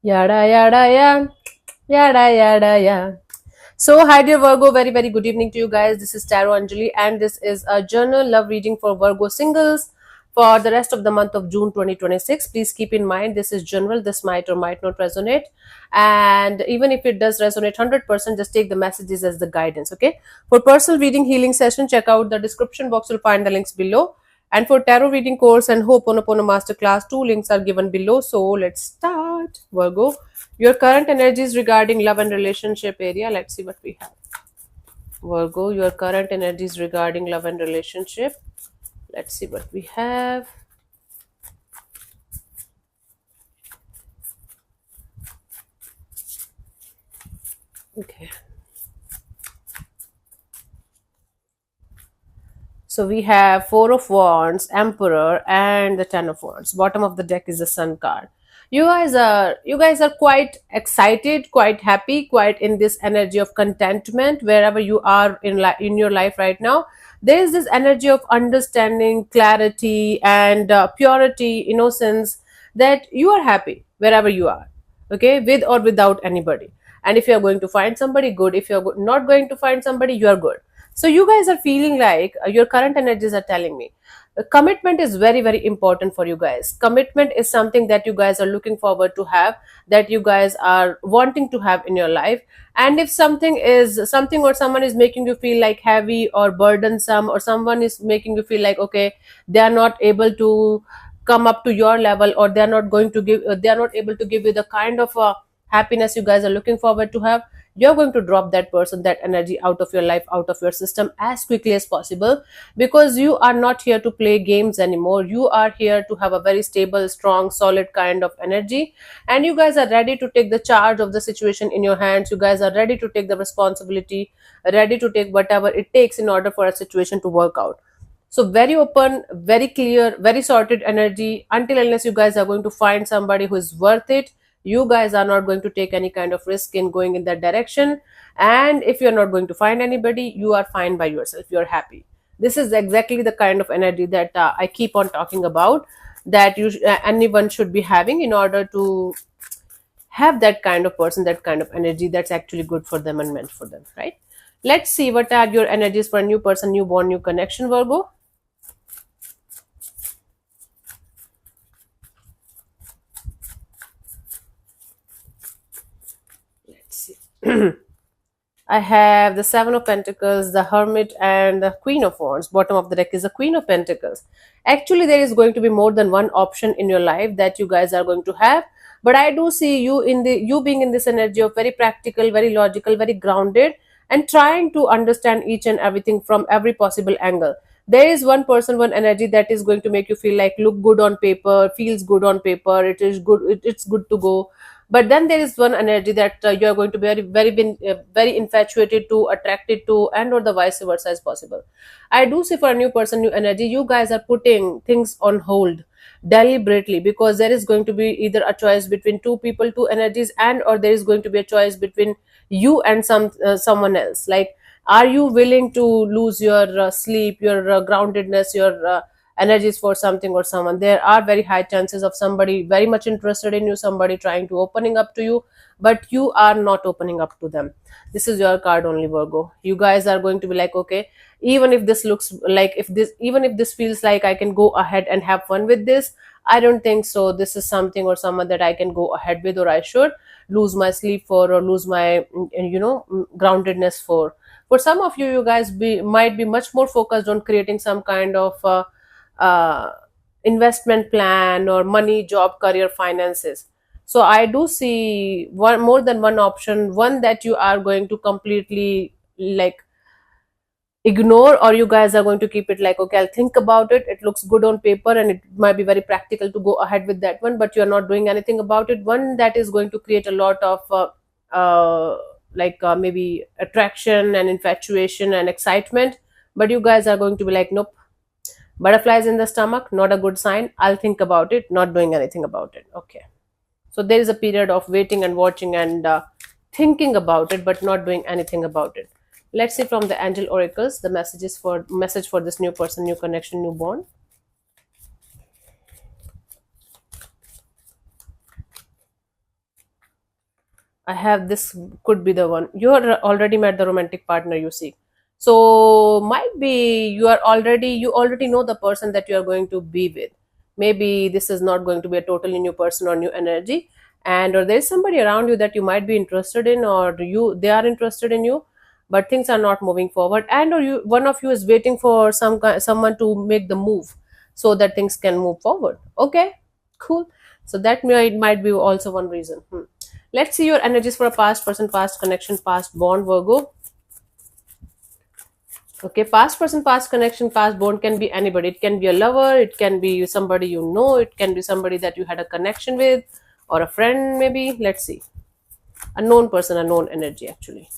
Yada yada ya, yada yada ya. So, hi dear Virgo, very very good evening to you guys. This is Tarot Anjali, and this is a journal love reading for Virgo singles for the rest of the month of June 2026. Please keep in mind this is general. This might or might not resonate, and even if it does resonate 100%, just take the messages as the guidance. Okay. For personal reading healing session, check out the description box. You'll find the links below. And for tarot reading course and Ho'oponopono masterclass, two links are given below. So let's start. Virgo, your current energies regarding love and relationship area. Let's see what we have. Virgo, your current energies regarding love and relationship. Let's see what we have. Okay. So we have Four of Wands, Emperor, and the Ten of Wands. Bottom of the deck is the Sun card. You guys are quite excited, quite happy, quite in this energy of contentment wherever you are in your life right now. There is this energy of understanding, clarity, and purity, innocence, that you are happy wherever you are. Okay, with or without anybody. And if you are going to find somebody, good. If you are not going to find somebody, you are good. So you guys are feeling like your current energies are telling me commitment is very very important for you guys. Commitment is something that you guys are looking forward to have, that you guys are wanting to have in your life. And if something or someone is making you feel like heavy or burdensome, or someone is making you feel like, okay, they are not able to come up to your level, or they are not going to give they are not able to give you the kind of happiness you guys are looking forward to have, you're going to drop that person, that energy out of your life, out of your system as quickly as possible, because you are not here to play games anymore. You are here to have a very stable, strong, solid kind of energy, and you guys are ready to take the charge of the situation in your hands. You guys are ready to take the responsibility, ready to take whatever it takes in order for a situation to work out. So very open, very clear, very sorted energy. Until unless you guys are going to find somebody who is worth it, you guys are not going to take any kind of risk in going in that direction. And if you're not going to find anybody, you are fine by yourself, you're happy. This is exactly the kind of energy that I keep on talking about, that anyone should be having in order to have that kind of person, that kind of energy that's actually good for them and meant for them, right? Let's see what are your energies for a new person, newborn, new connection, Virgo. Let's see. I have the Seven of Pentacles, the Hermit, and the Queen of Wands. Bottom of the deck is the Queen of Pentacles. Actually, there is going to be more than one option in your life that you guys are going to have. But I do see you being in this energy of very practical, very logical, very grounded, and trying to understand each and everything from every possible angle. There is one person, one energy that is going to make you feel like look good on paper, feels good on paper, it is good, it's good to go. But then there is one energy that you are going to be very infatuated to, attracted to, and or the vice versa as possible. I do see for a new person, new energy, you guys are putting things on hold deliberately, because there is going to be either a choice between two people, two energies, and or there is going to be a choice between you and someone else. Like, are you willing to lose your sleep, your groundedness, your energies for something or someone? There are very high chances of somebody very much interested in you, somebody trying to opening up to you, but you are not opening up to them. This is your card only, Virgo. You guys are going to be like, okay, even if this looks like, if this even if this feels like I can go ahead and have fun with this, I don't think so this is something or someone that I can go ahead with, or I should lose my sleep for, or lose my groundedness for. For some of you, you guys might be much more focused on creating some kind of uh, investment plan or money, job, career, finances. So I do see one more than one option, one that you are going to completely like ignore, or you guys are going to keep it like, okay, I'll think about it, it looks good on paper and it might be very practical to go ahead with that one, but you're not doing anything about it. One that is going to create a lot of maybe attraction and infatuation and excitement, but you guys are going to be like, nope, butterflies in the stomach, not a good sign, I'll think about it, not doing anything about it. Okay. So there is a period of waiting and watching and thinking about it, but not doing anything about it. Let's see from the angel oracles the message for this new person, new connection, newborn. I have this, could be the one. You are already met the romantic partner you seek. So might be you already know the person that you are going to be with. Maybe this is not going to be a totally new person or new energy, and or there is somebody around you that you might be interested in, or you they are interested in you, but things are not moving forward, and or you one of you is waiting for someone to make the move so that things can move forward. Okay, cool. So that might be also one reason. Let's see your energies for a past person, past connection, past bond, Virgo. Okay, past person, past connection, past bond can be anybody. It can be a lover, it can be somebody you know, it can be somebody that you had a connection with, or a friend, maybe. Let's see. A known person, a known energy, actually.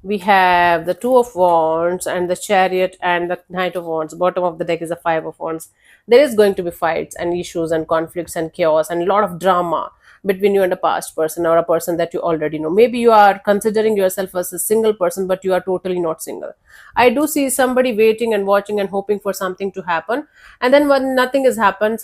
We have the two of wands and the chariot and the knight of wands. Bottom of the deck is the five of wands. There is going to be fights and issues and conflicts and chaos and a lot of drama between you and a past person or a person that you already know. Maybe you are considering yourself as a single person, but you are totally not single. I do see somebody waiting and watching and hoping for something to happen, and then when nothing is happening,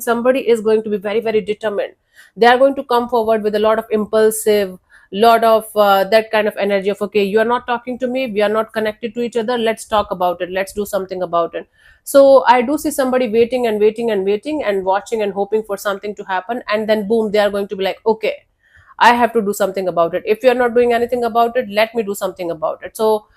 somebody is going to be very, very determined. They are going to come forward with a lot of impulsive, lot of that kind of energy of, okay, you are not talking to me, we are not connected to each other, let's talk about it, let's do something about it. So I do see somebody waiting and waiting and waiting and watching and hoping for something to happen, and then boom, they are going to be like, okay, I have to do something about it. If you are not doing anything about it, let me do something about it. So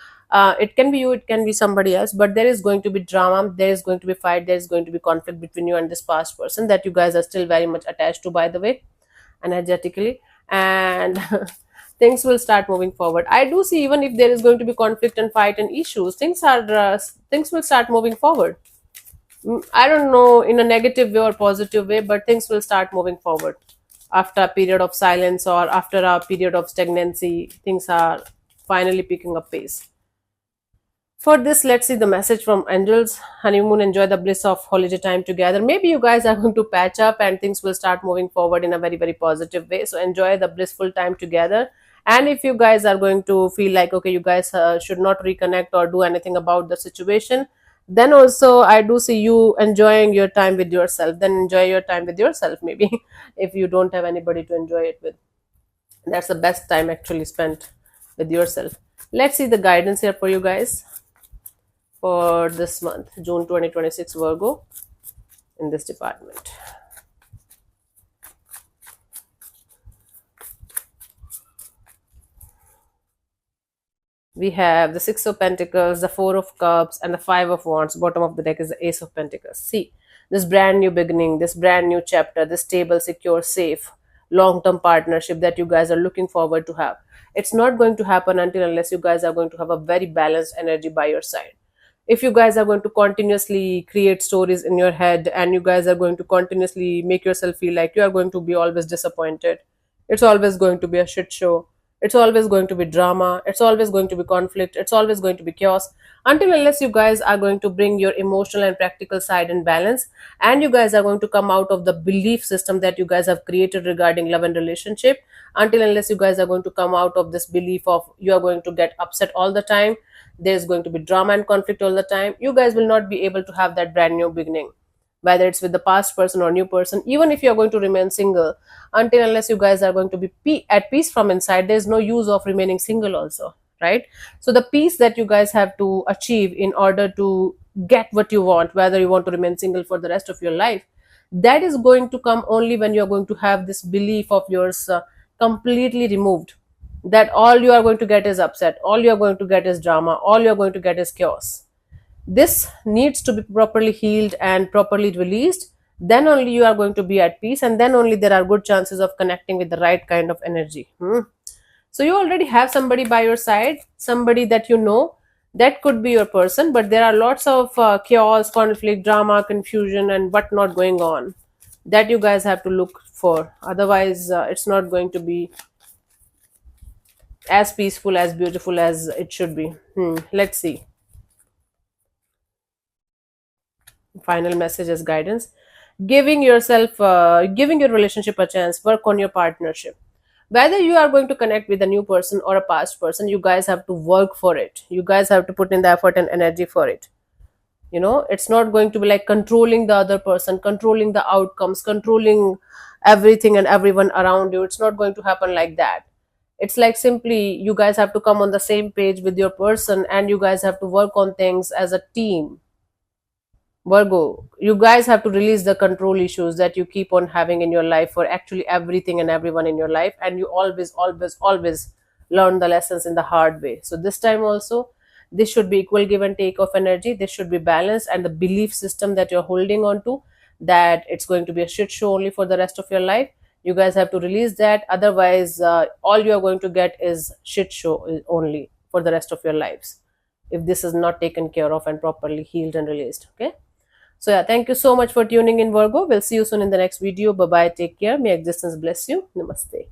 it can be you, it can be somebody else, but there is going to be drama, there is going to be fight, there is going to be conflict between you and this past person that you guys are still very much attached to, by the way, energetically. And things will start moving forward. I do see, even if there is going to be conflict and fight and issues, things will start moving forward. I don't know in a negative way or positive way, but things will start moving forward after a period of silence or after a period of stagnancy. Things are finally picking up pace. For this, let's see the message from angels. Honeymoon, enjoy the bliss of holiday time together. Maybe you guys are going to patch up and things will start moving forward in a very, very positive way. So enjoy the blissful time together. And if you guys are going to feel like, okay, you guys should not reconnect or do anything about the situation, then also I do see you enjoying your time with yourself. Then enjoy your time with yourself, maybe, if you don't have anybody to enjoy it with. That's the best time actually spent with yourself. Let's see the guidance here for you guys for this month, June 2026, Virgo, in this department. We have the Six of Pentacles, the Four of Cups, and the Five of Wands. Bottom of the deck is the Ace of Pentacles. See, this brand new beginning, this brand new chapter, this stable, secure, safe, long term partnership that you guys are looking forward to have. It's not going to happen until unless you guys are going to have a very balanced energy by your side. If you guys are going to continuously create stories in your head and you guys are going to continuously make yourself feel like you are going to be always disappointed, it's always going to be a shit show, it's always going to be drama, it's always going to be conflict, it's always going to be chaos, until unless you guys are going to bring your emotional and practical side in balance, and you guys are going to come out of the belief system that you guys have created regarding love and relationship, until unless you guys are going to come out of this belief of you are going to get upset all the time, there's going to be drama and conflict all the time, you guys will not be able to have that brand new beginning, whether it's with the past person or new person. Even if you're going to remain single, until unless you guys are going to be at peace from inside, there's no use of remaining single also, right? So the peace that you guys have to achieve in order to get what you want, whether you want to remain single for the rest of your life, that is going to come only when you're going to have this belief of yours completely removed, that all you are going to get is upset, all you are going to get is drama, all you are going to get is chaos. This needs to be properly healed and properly released. Then only you are going to be at peace, and then only there are good chances of connecting with the right kind of energy. So you already have somebody by your side, somebody that you know, that could be your person, but there are lots of chaos, conflict, drama, confusion, and whatnot going on that you guys have to look for. Otherwise, it's not going to be as peaceful, as beautiful as it should be. Let's see. Final message as guidance. Giving your relationship a chance. Work on your partnership. Whether you are going to connect with a new person or a past person, you guys have to work for it. You guys have to put in the effort and energy for it. It's not going to be like controlling the other person, controlling the outcomes, controlling everything and everyone around you. It's not going to happen like that. It's like simply you guys have to come on the same page with your person, and you guys have to work on things as a team. Virgo, you guys have to release the control issues that you keep on having in your life for actually everything and everyone in your life. And you always, always, always learn the lessons in the hard way. So this time also, this should be equal give and take of energy. This should be balanced. And the belief system that you're holding on to, that it's going to be a shit show only for the rest of your life, you guys have to release that. Otherwise, all you're going to get is shit show only for the rest of your lives, if this is not taken care of and properly healed and released. Okay. So yeah, thank you so much for tuning in, Virgo. We'll see you soon in the next video. Bye bye. Take care. May existence bless you. Namaste.